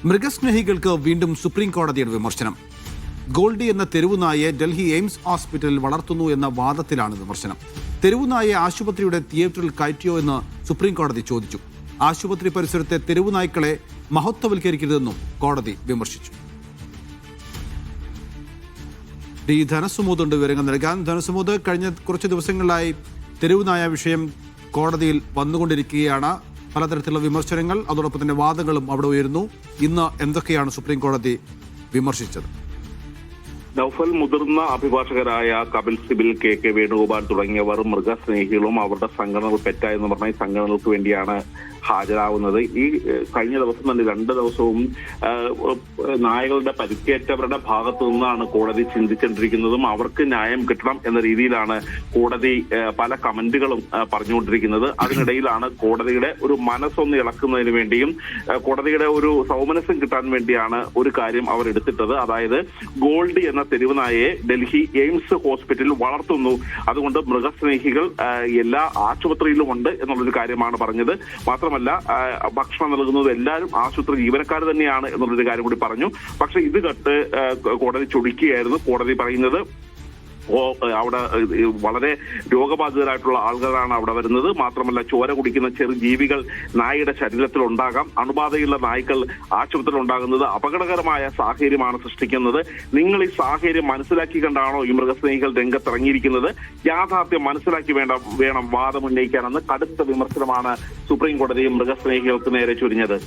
മൃഗസ്നേഹികൾക്ക് വീണ്ടും സുപ്രീം കോടതിയുടെ വിമർശനം. ഗോൾഡി എന്ന തെരുവുനായെ ഡൽഹി എയിംസ് ഹോസ്പിറ്റലിൽ വളർത്തുന്നു എന്ന വാദത്തിലാണ് വിമർശനം. തെരുവുനായെ ആശുപത്രിയുടെ തിയേറ്ററിൽ കയറ്റിയോ എന്ന് സുപ്രീം കോടതി ചോദിച്ചു. ആശുപത്രി പരിസരത്തെ തെരുവുനായ്ക്കളെ മഹത്വവൽക്കരിക്കരുതെന്നും കോടതി വിമർശിച്ചു. ഡി ധനസുമൂദ് ഉണ്ട് വിവരങ്ങൾ നൽകാൻ. ധനസുമൂദ്, കഴിഞ്ഞ കുറച്ച് ദിവസങ്ങളിലായി തെരുവുനായ വിഷയം കോടതിയിൽ വന്നുകൊണ്ടിരിക്കുകയാണ്. പലതരത്തിലുള്ള വിമർശനങ്ങൾ, അതോടൊപ്പം തന്നെ വാദങ്ങളും അവിടെ ഉയരുന്നു. ഇന്ന് എന്തൊക്കെയാണ് സുപ്രീം കോടതി വിമർശിച്ചത്? നൗഫൽ, മുതിർന്ന അഭിഭാഷകരായ കപിൽ സിബിൽ, കെ വേണുഗോപാൽ തുടങ്ങിയവർ മൃഗസ്നേഹികളും അവരുടെ സംഘടനകൾ പെറ്റായെന്ന് പറഞ്ഞ ഈ സംഘടനകൾക്ക് വേണ്ടിയാണ് ഹാജരാകുന്നത്. ഈ കഴിഞ്ഞ ദിവസം തന്നെ 2 ദിവസവും നായകളുടെ പരിക്കേറ്റവരുടെ ഭാഗത്തു നിന്നാണ് കോടതി ചിന്തിച്ചുകൊണ്ടിരിക്കുന്നതും അവർക്ക് ന്യായം കിട്ടണം എന്ന രീതിയിലാണ് കോടതി പല കമന്റുകളും പറഞ്ഞുകൊണ്ടിരിക്കുന്നത്. അതിനിടയിലാണ് കോടതിയുടെ ഒരു മനസ്സൊന്ന് ഇളക്കുന്നതിന് വേണ്ടിയും കോടതിയുടെ ഒരു സൗമനസ്യം കിട്ടാൻ വേണ്ടിയാണ് ഒരു കാര്യം അവർ എടുത്തിട്ടത്. അതായത് ഗോൾഡി എന്ന തെരുവുനായയെ ഡൽഹി എയിംസ് ഹോസ്പിറ്റലിൽ വളർത്തുന്നു, അതുകൊണ്ട് മൃഗസ്നേഹികൾ എല്ലാ ആശുപത്രിയിലും ഉണ്ട് എന്നുള്ളൊരു കാര്യമാണ് പറഞ്ഞത്. മാത്രമല്ല, ഭക്ഷണം നൽകുന്നത് എല്ലാവരും ആശുപത്രി ജീവനക്കാർ തന്നെയാണ് എന്നുള്ളൊരു കാര്യം കൂടി പറഞ്ഞു. പക്ഷെ ഇത് കണ്ട് കോടതി ചൊടിക്കുകയായിരുന്നു. കോടതി പറയുന്നത് അവിടെ വളരെ രോഗബാധിതരായിട്ടുള്ള ആളുകളാണ് അവിടെ വരുന്നത്. മാത്രമല്ല, ചോര കുടിക്കുന്ന ചെറു ജീവികൾ നായയുടെ ശരീരത്തിൽ ഉണ്ടാകാം. അണുബാധയുള്ള നായ്ക്കൾ ആശുപത്രിയിൽ ഉണ്ടാകുന്നത് അപകടകരമായ സാഹചര്യമാണ് സൃഷ്ടിക്കുന്നത്. നിങ്ങൾ ഈ സാഹചര്യം മനസ്സിലാക്കി കണ്ടാണോ ഈ മൃഗസ്നേഹികൾ രംഗത്തിറങ്ങിയിരിക്കുന്നത്? യാഥാർത്ഥ്യം മനസ്സിലാക്കി വേണം വാദം ഉന്നയിക്കാനെന്ന് കടുത്ത വിമർശനമാണ് സുപ്രീം കോടതി മൃഗസ്നേഹികൾക്ക് നേരെ ചൊരിഞ്ഞത്.